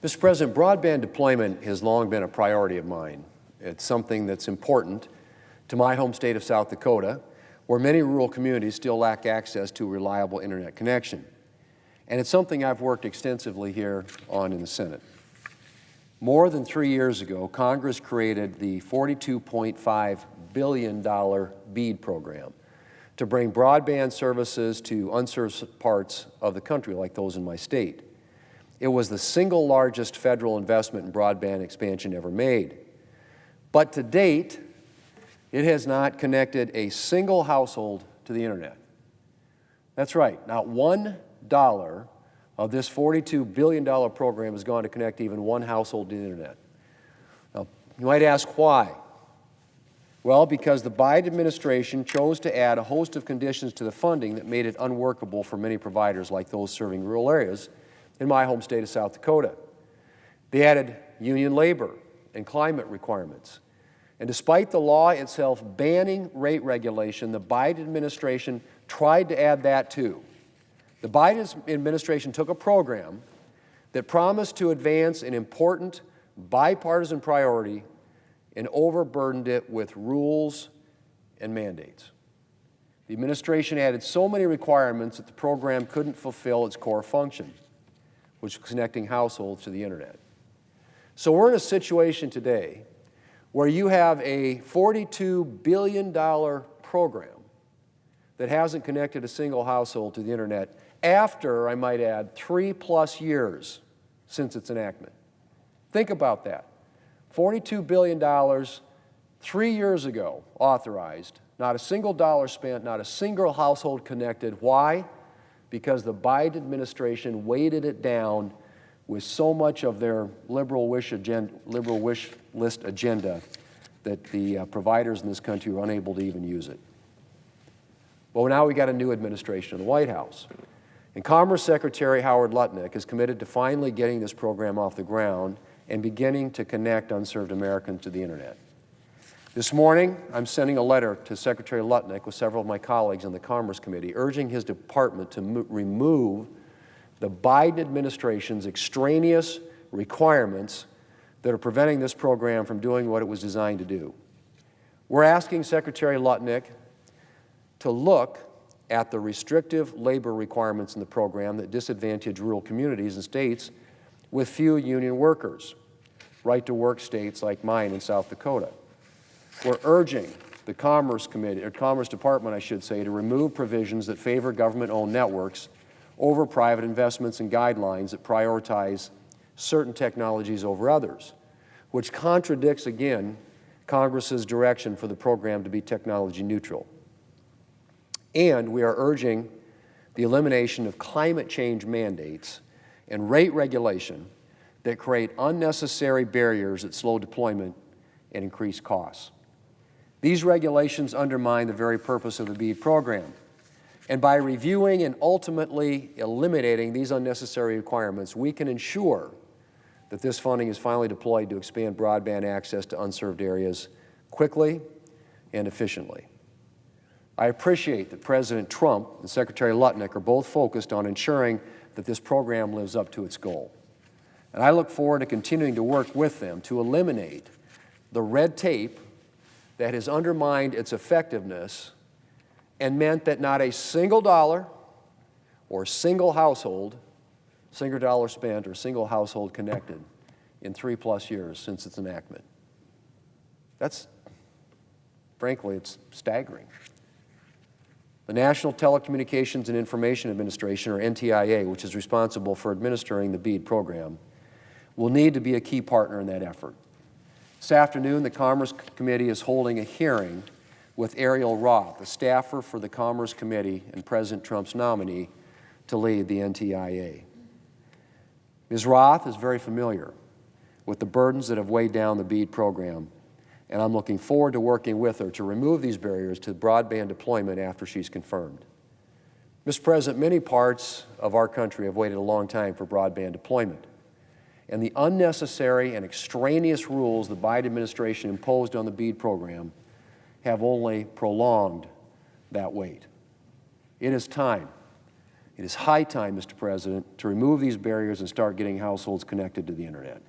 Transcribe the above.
Mr. President, broadband deployment has long been a priority of mine. It's something that's important to my home state of South Dakota, where many rural communities still lack access to a reliable internet connection. And it's something I've worked extensively here on in the Senate. More than 3 years ago, Congress created the $42.5 billion BEAD program to bring broadband services to unserved parts of the country, like those in my state. It was the single largest federal investment in broadband expansion ever made. But to date, it has not connected a single household to the internet. That's right, not $1 of this $42 billion program has gone to connect even one household to the internet. Now, you might ask why. Well, because the Biden administration chose to add a host of conditions to the funding that made it unworkable for many providers like those serving rural areas in my home state of South Dakota. They added union labor and climate requirements. And despite the law itself banning rate regulation, the Biden administration tried to add that too. The Biden administration took a program that promised to advance an important bipartisan priority and overburdened it with rules and mandates. The administration added so many requirements that the program couldn't fulfill its core function, which was connecting households to the internet. So we're in a situation today where you have a $42 billion program that hasn't connected a single household to the internet after, I might add, 3+ years since its enactment. Think about that. $42 billion, 3 years ago, authorized, not a single dollar spent, not a single household connected. Why? Because the Biden administration weighted it down with so much of their liberal wish list agenda that the providers in this country were unable to even use it. Well, now we got a new administration in the White House. And Commerce Secretary Howard Lutnick is committed to finally getting this program off the ground and beginning to connect unserved Americans to the internet. This morning, I'm sending a letter to Secretary Lutnick with several of my colleagues on the Commerce Committee urging his department to remove the Biden administration's extraneous requirements that are preventing this program from doing what it was designed to do. We're asking Secretary Lutnick to look at the restrictive labor requirements in the program that disadvantage rural communities and states with few union workers, right-to-work states like mine in South Dakota. We're urging the Commerce Committee, or Commerce Department, I should say, to remove provisions that favor government-owned networks over private investments and guidelines that prioritize certain technologies over others, which contradicts, again, Congress's direction for the program to be technology neutral. And we are urging the elimination of climate change mandates and rate regulation that create unnecessary barriers that slow deployment and increase costs. These regulations undermine the very purpose of the BEAD program. And by reviewing and ultimately eliminating these unnecessary requirements, we can ensure that this funding is finally deployed to expand broadband access to unserved areas quickly and efficiently. I appreciate that President Trump and Secretary Lutnick are both focused on ensuring that this program lives up to its goal. And I look forward to continuing to work with them to eliminate the red tape that has undermined its effectiveness and meant that not a single dollar or single household, single dollar spent or single household connected in 3+ years since its enactment. That's, frankly, it's staggering. The National Telecommunications and Information Administration, or NTIA, which is responsible for administering the BEAD program, will need to be a key partner in that effort. This afternoon, the Commerce Committee is holding a hearing with Ariel Roth, a staffer for the Commerce Committee and President Trump's nominee to lead the NTIA. Ms. Roth is very familiar with the burdens that have weighed down the BEAD program, and I'm looking forward to working with her to remove these barriers to broadband deployment after she's confirmed. Mr. President, many parts of our country have waited a long time for broadband deployment, and the unnecessary and extraneous rules the Biden administration imposed on the BEAD program have only prolonged that wait. It is time It is high time, Mr. President, to remove these barriers and start getting households connected to the internet.